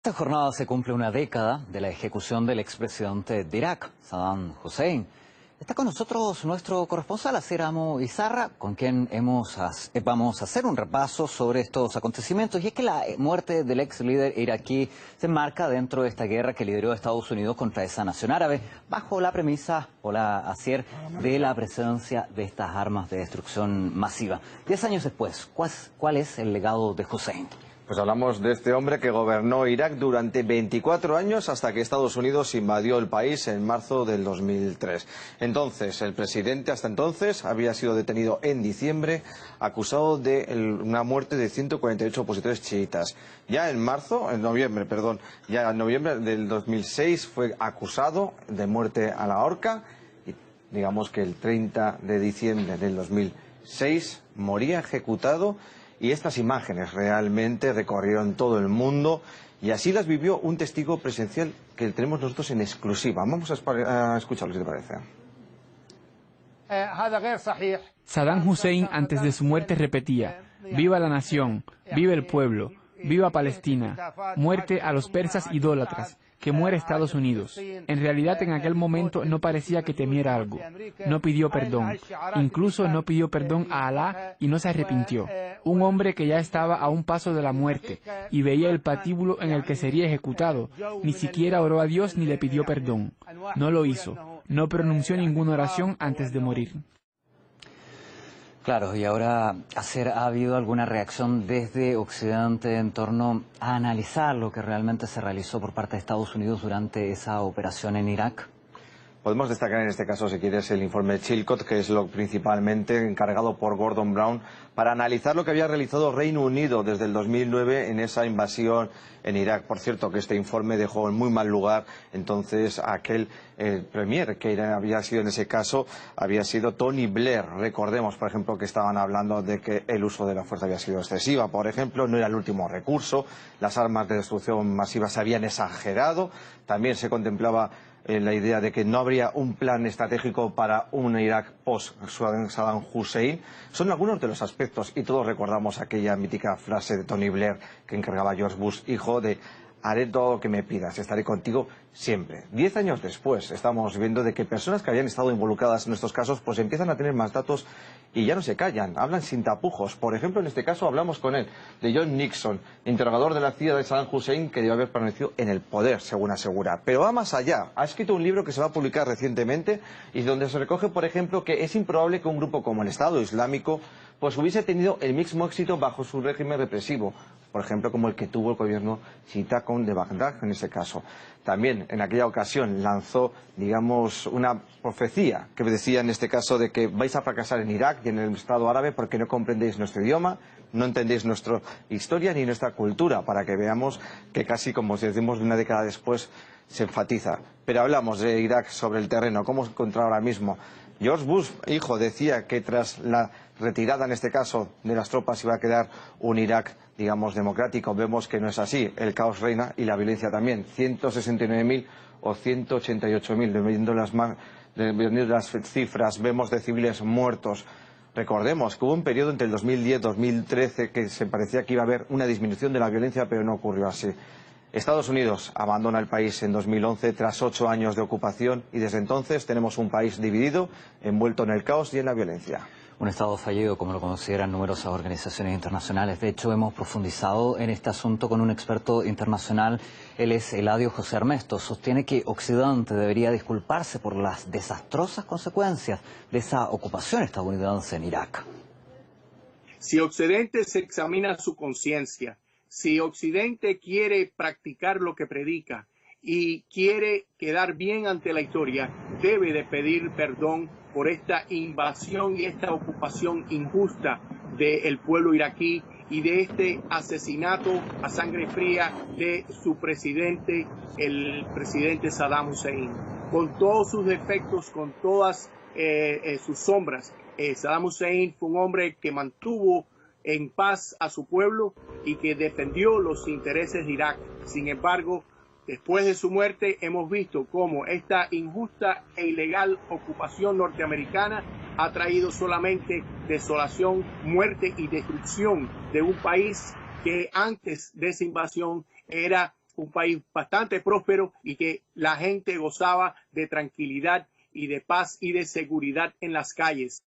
Esta jornada se cumple una década de la ejecución del expresidente de Irak, Saddam Hussein. Está con nosotros nuestro corresponsal, Aséramo Izarra, con quien vamos a hacer un repaso sobre estos acontecimientos. Y es que la muerte del ex líder iraquí se enmarca dentro de esta guerra que lideró Estados Unidos contra esa nación árabe, bajo la premisa, Asier, de la presencia de estas armas de destrucción masiva. 10 años después, ¿cuál es el legado de Hussein? Pues hablamos de este hombre que gobernó Irak durante 24 años hasta que Estados Unidos invadió el país en marzo del 2003. Entonces, el presidente hasta entonces había sido detenido en diciembre, acusado de una muerte de 148 opositores chiitas. Ya en noviembre del 2006 fue acusado de muerte a la horca y digamos que el 30 de diciembre del 2006 moría ejecutado. Y estas imágenes realmente recorrieron todo el mundo y así las vivió un testigo presencial que tenemos nosotros en exclusiva. Vamos a escucharlo, si te parece. Saddam Hussein antes de su muerte repetía: «Viva la nación, viva el pueblo, viva Palestina, muerte a los persas idólatras, que muera Estados Unidos». En realidad, en aquel momento no parecía que temiera algo. No pidió perdón. Incluso no pidió perdón a Alá y no se arrepintió. Un hombre que ya estaba a un paso de la muerte y veía el patíbulo en el que sería ejecutado, ni siquiera oró a Dios ni le pidió perdón. No lo hizo. No pronunció ninguna oración antes de morir. Claro, y ahora, ¿ha habido alguna reacción desde Occidente en torno a analizar lo que realmente se realizó por parte de Estados Unidos durante esa operación en Irak? Podemos destacar en este caso, si quieres, el informe Chilcot, que es lo principalmente encargado por Gordon Brown para analizar lo que había realizado Reino Unido desde el 2009 en esa invasión en Irak. Por cierto, que este informe dejó en muy mal lugar entonces a aquel premier que había sido en ese caso, había sido Tony Blair. Recordemos, por ejemplo, que estaban hablando de que el uso de la fuerza había sido excesiva, por ejemplo, no era el último recurso, las armas de destrucción masiva se habían exagerado, también se contemplaba la idea de que no habría un plan estratégico para un Irak post-Saddam Hussein. Son algunos de los aspectos, y todos recordamos aquella mítica frase de Tony Blair que encargaba a George Bush, hijo, de: haré todo lo que me pidas, estaré contigo siempre. 10 años después estamos viendo de que personas que habían estado involucradas en estos casos pues empiezan a tener más datos y ya no se callan, hablan sin tapujos. Por ejemplo, en este caso hablamos con él, de John Nixon, interrogador de la CIA de Saddam Hussein, que debe haber permanecido en el poder, según asegura. Pero va más allá, ha escrito un libro que se va a publicar recientemente y donde se recoge, por ejemplo, que es improbable que un grupo como el Estado Islámico pues hubiese tenido el mismo éxito bajo su régimen represivo, por ejemplo, como el que tuvo el gobierno chiita de Bagdad en ese caso. También en aquella ocasión lanzó, digamos, una profecía que decía en este caso de que vais a fracasar en Irak y en el Estado árabe porque no comprendéis nuestro idioma, no entendéis nuestra historia ni nuestra cultura, para que veamos que casi, como decimos, una década después se enfatiza. Pero hablamos de Irak sobre el terreno, ¿cómo se encuentra ahora mismo? George Bush, hijo, decía que tras la retirada, en este caso, de las tropas iba a quedar un Irak, digamos, democrático. Vemos que no es así. El caos reina y la violencia también. 169.000 o 188.000, dependiendo de las cifras, vemos de civiles muertos. Recordemos que hubo un periodo entre el 2010 y 2013 que se parecía que iba a haber una disminución de la violencia, pero no ocurrió así. Estados Unidos abandona el país en 2011 tras 8 años de ocupación y desde entonces tenemos un país dividido, envuelto en el caos y en la violencia. Un Estado fallido, como lo consideran numerosas organizaciones internacionales. De hecho, hemos profundizado en este asunto con un experto internacional. Él es Eladio José Armesto. Sostiene que Occidente debería disculparse por las desastrosas consecuencias de esa ocupación estadounidense en Irak. Si Occidente se examina su conciencia, si Occidente quiere practicar lo que predica y quiere quedar bien ante la historia, debe de pedir perdón por esta invasión y esta ocupación injusta del pueblo iraquí y de este asesinato a sangre fría de su presidente, el presidente Saddam Hussein. Con todos sus defectos, con todas sus sombras, Saddam Hussein fue un hombre que mantuvo en paz a su pueblo y que defendió los intereses de Irak. Sin embargo, después de su muerte hemos visto cómo esta injusta e ilegal ocupación norteamericana ha traído solamente desolación, muerte y destrucción de un país que antes de esa invasión era un país bastante próspero y que la gente gozaba de tranquilidad y de paz y de seguridad en las calles.